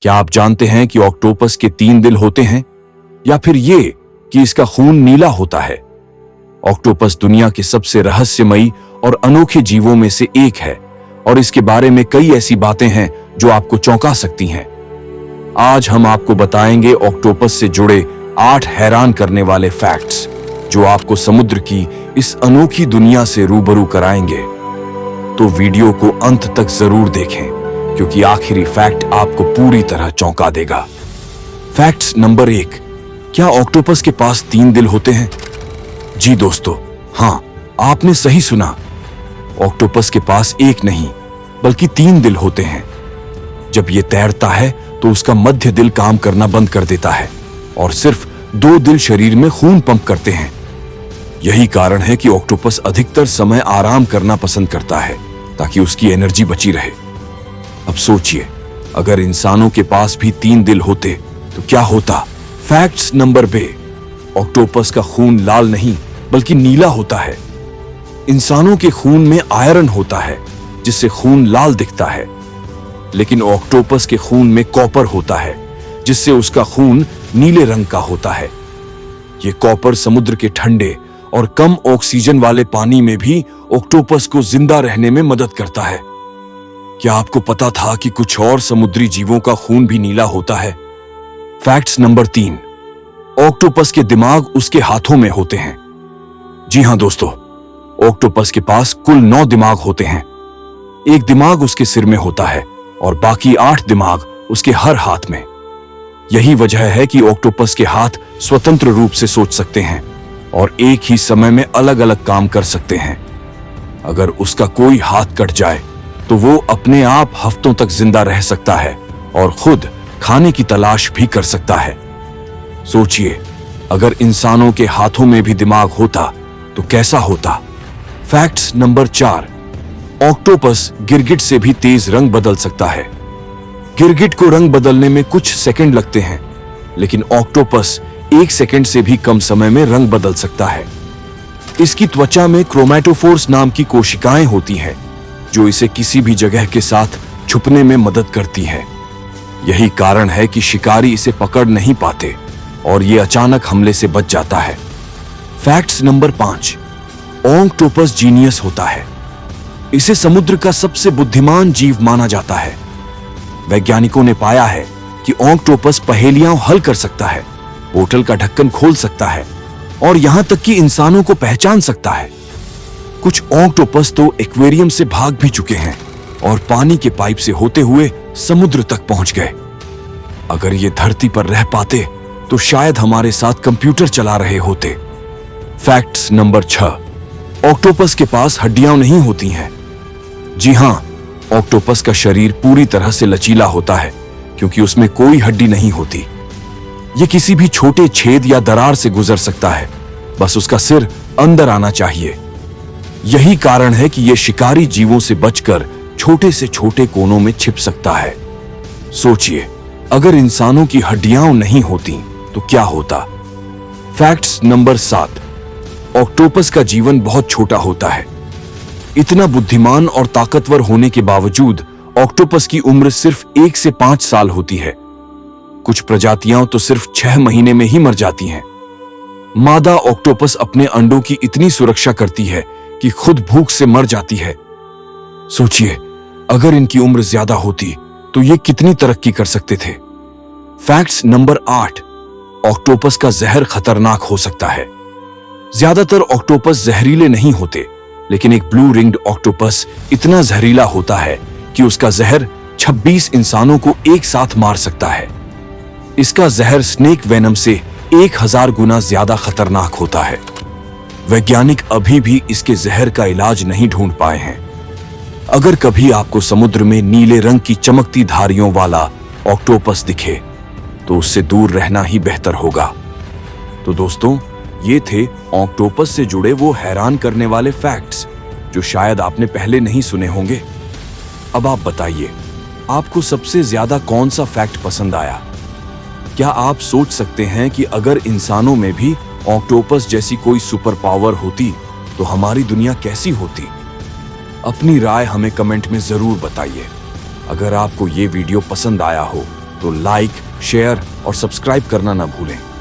क्या आप जानते हैं कि ऑक्टोपस के 3 दिल होते हैं, या फिर ये कि इसका खून नीला होता है? ऑक्टोपस दुनिया के सबसे रहस्यमयी और अनोखे जीवों में से एक है और इसके बारे में कई ऐसी बातें हैं जो आपको चौंका सकती हैं। आज हम आपको बताएंगे ऑक्टोपस से जुड़े 8 हैरान करने वाले फैक्ट्स जो आपको समुद्र की इस अनोखी दुनिया से रूबरू कराएंगे। तो वीडियो को अंत तक जरूर देखें क्योंकि आखिरी फैक्ट आपको पूरी तरह चौंका देगा। फैक्ट्स नंबर 1, क्या ऑक्टोपस के पास 3 दिल होते हैं? जी दोस्तों, हाँ, आपने सही सुना। ऑक्टोपस के पास एक नहीं बल्कि 3 दिल होते हैं। जब यह तैरता है तो उसका मध्य दिल काम करना बंद कर देता है और सिर्फ 2 दिल शरीर में खून पंप करते हैं। यही कारण है कि ऑक्टोपस अधिकतर समय आराम करना पसंद करता है ताकि उसकी एनर्जी बची रहे। अब सोचिए, अगर इंसानों के पास भी 3 दिल होते तो क्या होता? फैक्ट्स नंबर 2, ऑक्टोपस का खून लाल नहीं बल्कि नीला होता है। इंसानों के खून में आयरन होता है जिससे खून लाल दिखता है, लेकिन ऑक्टोपस के खून में कॉपर होता है जिससे उसका खून नीले रंग का होता है। ये कॉपर समुद्र के ठंडे और कम ऑक्सीजन वाले पानी में भी ऑक्टोपस को जिंदा रहने में मदद करता है। क्या आपको पता था कि कुछ और समुद्री जीवों का खून भी नीला होता है? फैक्ट्स नंबर 3, ऑक्टोपस के दिमाग उसके हाथों में होते हैं। जी हां दोस्तों, ऑक्टोपस के पास कुल 9 दिमाग होते हैं। एक दिमाग उसके सिर में होता है और बाकी 8 दिमाग उसके हर हाथ में। यही वजह है कि ऑक्टोपस के हाथ स्वतंत्र रूप से सोच सकते हैं और एक ही समय में अलग अलग काम कर सकते हैं। अगर उसका कोई हाथ कट जाए तो वो अपने आप हफ्तों तक जिंदा रह सकता है और खुद खाने की तलाश भी कर सकता है। सोचिए, अगर इंसानों के हाथों में भी दिमाग होता तो कैसा होता? फैक्ट्स नंबर 4, ऑक्टोपस गिरगिट से भी तेज रंग बदल सकता है। गिरगिट को रंग बदलने में कुछ सेकंड लगते हैं, लेकिन ऑक्टोपस 1 सेकंड से भी कम समय में रंग बदल सकता है। इसकी त्वचा में क्रोमैटोफोर्स नाम की कोशिकाएं होती हैं जो इसे किसी भी जगह के साथ छुपने में मदद करती है। यही कारण है कि शिकारी इसे पकड़ नहीं पाते और ये अचानक हमले से बच जाता है। फैक्ट्स नंबर 5, ऑक्टोपस जीनियस होता है। इसे समुद्र का सबसे बुद्धिमान जीव माना जाता है। वैज्ञानिकों ने पाया है कि ऑक्टोपस पहेलियां हल कर सकता है, बोतल का ढक्कन खोल सकता है और यहां तक कि इंसानों को पहचान सकता है। कुछ ऑक्टोपस तो एक्वेरियम से भाग भी चुके हैं और पानी के पाइप से होते हुए समुद्र तक पहुंच गए। अगर ये धरती पर रह पाते तो शायद हमारे साथ कंप्यूटर चला रहे होते। फैक्ट्स नंबर 6, ऑक्टोपस के पास हड्डियां नहीं होती हैं। जी हां, ऑक्टोपस का शरीर पूरी तरह से लचीला होता है क्योंकि उसमें कोई हड्डी नहीं होती। यह किसी भी छोटे छेद या दरार से गुजर सकता है, बस उसका सिर अंदर आना चाहिए। यही कारण है कि यह शिकारी जीवों से बचकर छोटे से छोटे कोनों में छिप सकता है। सोचिए, अगर इंसानों की हड्डियां नहीं होती तो क्या होता? फैक्ट्स नंबर 7, ऑक्टोपस का जीवन बहुत छोटा होता है। इतना बुद्धिमान और ताकतवर होने के बावजूद ऑक्टोपस की उम्र सिर्फ 1 से 5 साल होती है। कुछ प्रजातियां तो सिर्फ 6 महीने में ही मर जाती हैं। मादा ऑक्टोपस अपने अंडों की इतनी सुरक्षा करती है कि खुद भूख से मर जाती है। सोचिए, अगर इनकी उम्र ज्यादा होती तो ये कितनी तरक्की कर सकते थे। फैक्ट्स नंबर 8, ऑक्टोपस का जहर खतरनाक हो सकता है। ज्यादातर ऑक्टोपस जहरीले नहीं होते, लेकिन एक ब्लू रिंग्ड ऑक्टोपस इतना जहरीला होता है कि उसका जहर 26 इंसानों को एक साथ मार सकता है। इसका जहर स्नेक वेनम से 1000 गुना ज्यादा खतरनाक होता है। वैज्ञानिक अभी भी इसके जहर का इलाज नहीं ढूंढ पाए हैं। अगर कभी आपको समुद्र में नीले रंग की चमकती धारियों वाला ऑक्टोपस दिखे तो उससे दूर रहना ही बेहतर होगा। तो दोस्तों, ये थे ऑक्टोपस से जुड़े वो हैरान करने वाले फैक्ट्स जो शायद आपने पहले नहीं सुने होंगे। अब आप बताइए, आपको सबसे ज्यादा कौन सा फैक्ट पसंद आया? क्या आप सोच सकते हैं कि अगर इंसानों में भी ऑक्टोपस जैसी कोई सुपर पावर होती तो हमारी दुनिया कैसी होती? अपनी राय हमें कमेंट में जरूर बताइए। अगर आपको ये वीडियो पसंद आया हो तो लाइक, शेयर और सब्सक्राइब करना ना भूलें।